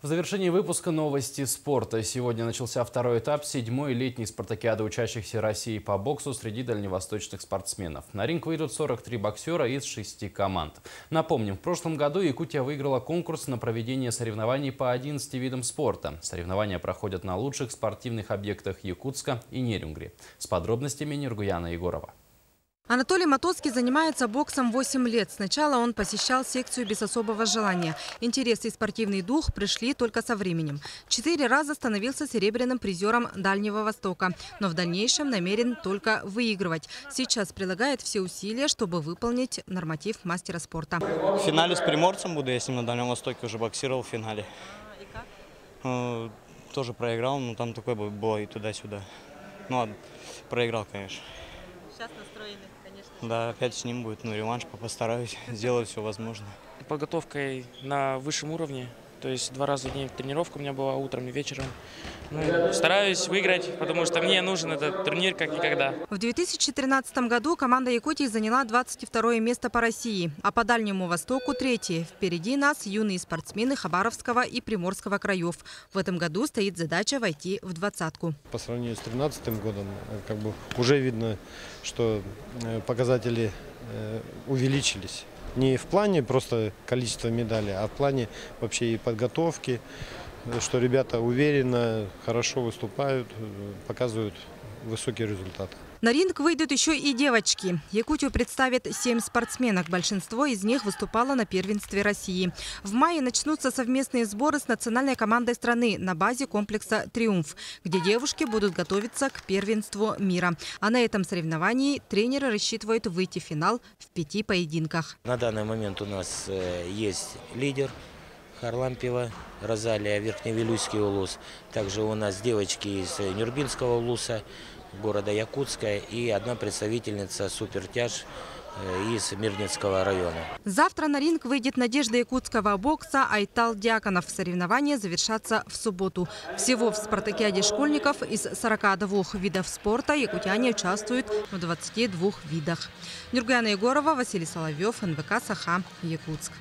В завершении выпуска новости спорта. Сегодня начался второй этап 7-й летней спартакиады учащихся России по боксу среди дальневосточных спортсменов. На ринг выйдут 43 боксера из 6 команд. Напомним, в прошлом году Якутия выиграла конкурс на проведение соревнований по 11 видам спорта. Соревнования проходят на лучших спортивных объектах Якутска и Нерюнгри. С подробностями Нургуяна Егорова. Анатолий Матоцкий занимается боксом 8 лет. Сначала он посещал секцию без особого желания. Интерес и спортивный дух пришли только со временем. 4 раза становился серебряным призером Дальнего Востока, но в дальнейшем намерен только выигрывать. Сейчас прилагает все усилия, чтобы выполнить норматив мастера спорта. В финале с приморцем буду, я с ним на Дальнем Востоке уже боксировал в финале. И как? Тоже проиграл, но там такой бой туда-сюда. Ну, проиграл, конечно. Сейчас настроены, конечно. Да, опять с ним будет, реванш, постараюсь сделать все возможное. Подготовкой на высшем уровне, то есть 2 раза в день тренировка у меня была утром и вечером. Стараюсь выиграть, потому что мне нужен этот турнир как никогда. В 2013 году команда Якутии заняла 22-е место по России, а по Дальнему Востоку – 3-е. Впереди нас юные спортсмены Хабаровского и Приморского краев. В этом году стоит задача войти в 20-ку. По сравнению с 2013 годом уже видно, что показатели увеличились. Не в плане просто количества медалей, а в плане вообще и подготовки, что ребята уверенно, хорошо выступают, показывают высокие результаты. На ринг выйдут еще и девочки. Якутию представит 7 спортсменок. Большинство из них выступало на первенстве России. В мае начнутся совместные сборы с национальной командой страны на базе комплекса «Триумф», где девушки будут готовиться к первенству мира. А на этом соревновании тренеры рассчитывают выйти в финал в 5 поединках. На данный момент у нас есть лидер Харлампиева Розалия, Верхневилюйский улус. Также у нас девочки из Нюрбинского улуса, города Якутска, и одна представительница супертяж из Мирнинского района. Завтра на ринг выйдет надежда якутского бокса Айтал Дьяконов. Соревнования завершатся в субботу. Всего в спартакиаде школьников из 42 видов спорта якутяне участвуют в 22 видах. Нургуяна Егорова, Василий Соловьев, НВК «Саха», Якутск.